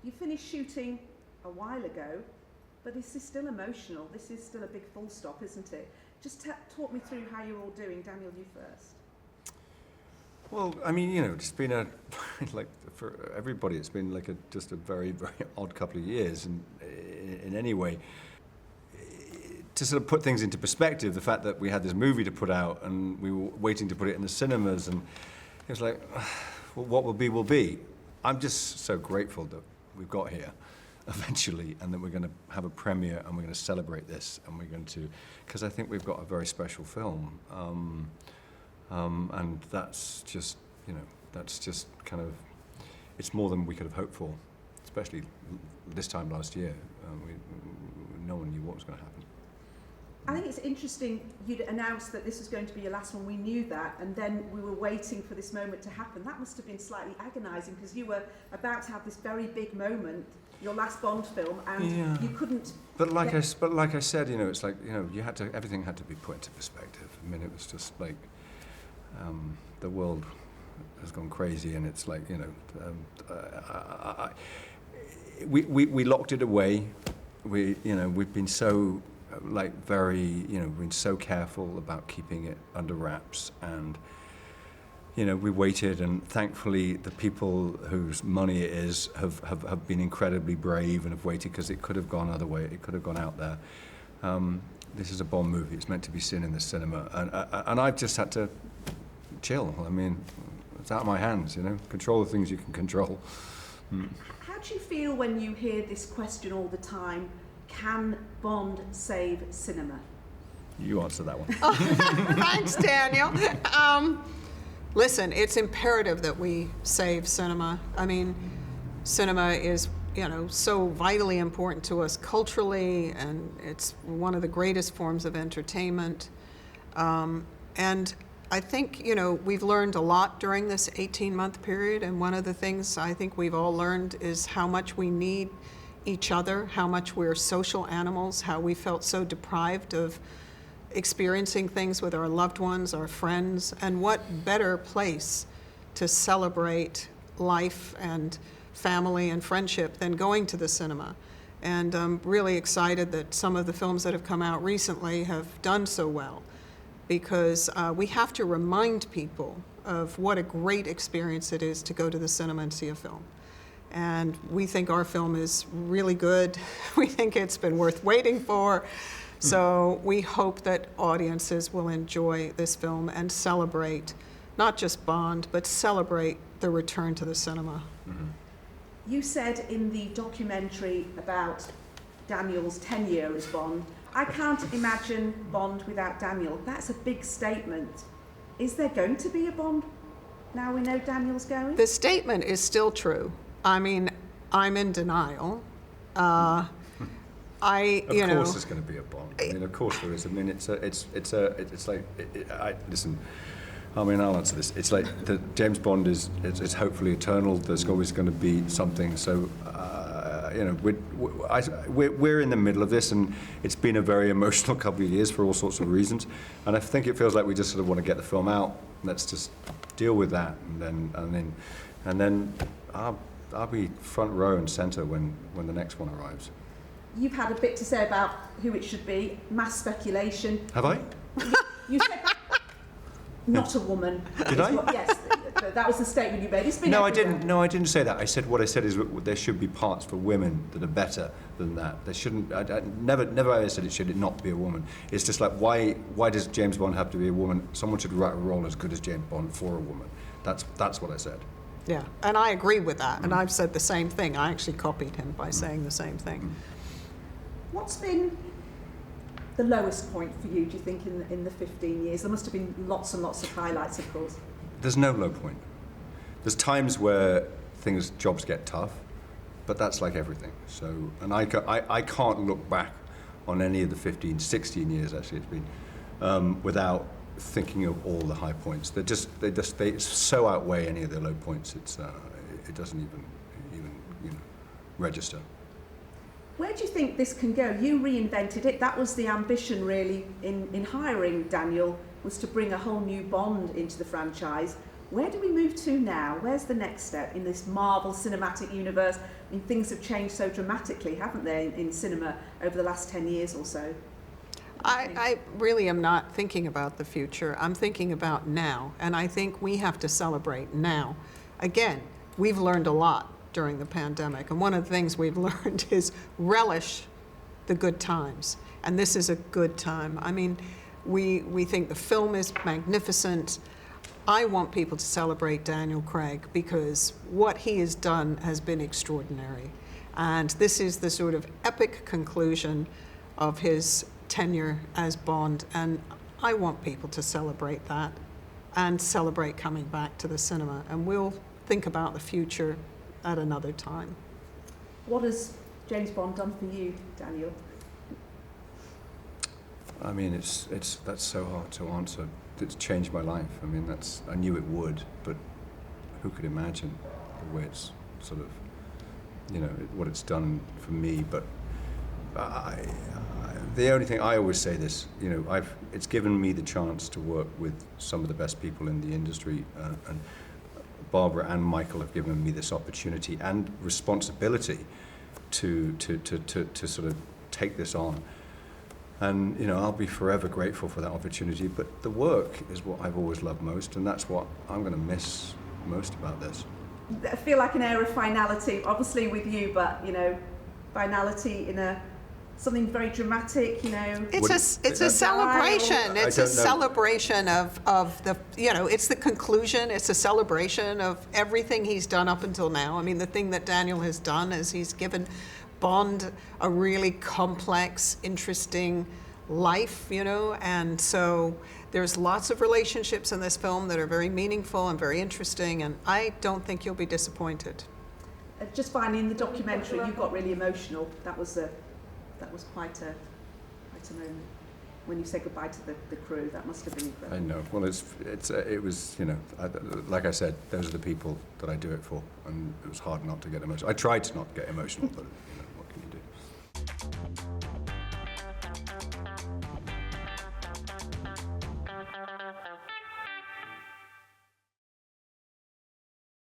You finished shooting a while ago, but this is still emotional. This is still a big full stop, isn't it? Just talk me through how you're all doing. Daniel, you first. Well, I mean, you know, it's been a, like, for everybody, it's been like just a very, very odd couple of years in any way. To sort of put things into perspective, the fact that we had this movie to put out and we were waiting to put it in the cinemas, and it was like, well, what will be, will be. I'm just so grateful that we've got here eventually, and that we're going to have a premiere and we're going to celebrate this, and we're going to, because I think we've got a very special film. And that's just, you know, that's just kind of, it's more than we could have hoped for, especially this time last year. No one knew what was going to happen. I think it's interesting you'd announced that this was going to be your last one. We knew that, and then we were waiting for this moment to happen. That must have been slightly agonising, because you were about to have this very big moment, your last Bond film, and you couldn't. But like I said, you know, it's like, you know, everything had to be put into perspective. I mean, it was just like. The world has gone crazy, and it's like, you know, we locked it away. We've been so been so careful about keeping it under wraps, and you know, we waited, and thankfully the people whose money it is have been incredibly brave and have waited, because it could have gone other way. It could have gone out there. This is a Bond movie. It's meant to be seen in the cinema, and I've just had to chill. I mean, it's out of my hands, you know. Control the things you can control. How do you feel when you hear this question all the time? Can Bond save cinema? You answer that one. Thanks, Daniel. Listen, it's imperative that we save cinema. I mean, cinema is, you know, so vitally important to us culturally, and it's one of the greatest forms of entertainment. And I think, you know, we've learned a lot during this 18-month period, and one of the things I think we've all learned is how much we need each other, how much we're social animals, how we felt so deprived of experiencing things with our loved ones, our friends, and what better place to celebrate life and family and friendship than going to the cinema. And I'm really excited that some of the films that have come out recently have done so well, because we have to remind people of what a great experience it is to go to the cinema and see a film. And we think our film is really good. We think it's been worth waiting for. So we hope that audiences will enjoy this film and celebrate not just Bond, but celebrate the return to the cinema. Mm-hmm. You said in the documentary about Daniel's tenure as Bond, I can't imagine Bond without Daniel. That's a big statement. Is there going to be a Bond now we know Daniel's going? The statement is still true. I mean, I'm in denial. Of course there's going to be a Bond. I mean, of course there is. I mean, listen, I mean, I'll answer this. It's like the James Bond it's hopefully eternal. There's always going to be something. So, you know, we're in the middle of this, and it's been a very emotional couple of years for all sorts of reasons. And I think it feels like we just sort of want to get the film out. Let's just deal with that, and then I'll be front row and centre when the next one arrives. You've had a bit to say about who it should be. Mass speculation. Have I? You said not a woman. Did I? Yes, that was the statement you made. It's been No, everywhere. I didn't. No, I didn't say that. What I said is there should be parts for women that are better than that. There shouldn't. I never ever said it should not be a woman. It's just like why does James Bond have to be a woman? Someone should write a role as good as James Bond for a woman. That's what I said. Yeah, and I agree with that. And I've said the same thing. I actually copied him by saying the same thing. What's been the lowest point for you, do you think, in the 15 years? There must have been lots and lots of highlights, of course. There's no low point. There's times where jobs get tough, but that's like everything. So, and I can't look back on any of the 15, 16 years actually it's been, without thinking of all the high points. They so outweigh any of the low points. It doesn't even register. Where do you think this can go? You reinvented it. That was the ambition, really, in hiring Daniel, was to bring a whole new Bond into the franchise. Where do we move to now? Where's the next step in this Marvel cinematic universe? I mean, things have changed so dramatically, haven't they, in cinema over the last 10 years or so? I really am not thinking about the future. I'm thinking about now, and I think we have to celebrate now. Again, we've learned a lot during the pandemic, and one of the things we've learned is relish the good times, and this is a good time. I mean, we think the film is magnificent. I want people to celebrate Daniel Craig because what he has done has been extraordinary, and this is the sort of epic conclusion of his tenure as Bond, and I want people to celebrate that and celebrate coming back to the cinema, and we'll think about the future at another time. What has James Bond done for you, Daniel? I mean, that's so hard to answer. It's changed my life. I mean, I knew it would, but who could imagine the way it's sort of, what it's done for me. But the only thing, I always say this, it's given me the chance to work with some of the best people in the industry, and Barbara and Michael have given me this opportunity and responsibility to sort of take this on. And, I'll be forever grateful for that opportunity, but the work is what I've always loved most, and that's what I'm going to miss most about this. I feel like an air of finality, obviously with you, but, finality in something very dramatic, It's a celebration. It's a celebration of the, it's the conclusion. It's a celebration of everything he's done up until now. I mean, the thing that Daniel has done is he's given Bond a really complex, interesting life, and so there's lots of relationships in this film that are very meaningful and very interesting, and I don't think you'll be disappointed. Just finally, in the documentary, you got really emotional. That was quite a moment when you said goodbye to the crew. That must have been incredible. I know. Well, it was, like I said, those are the people that I do it for, and it was hard not to get emotional. I tried to not get emotional, but.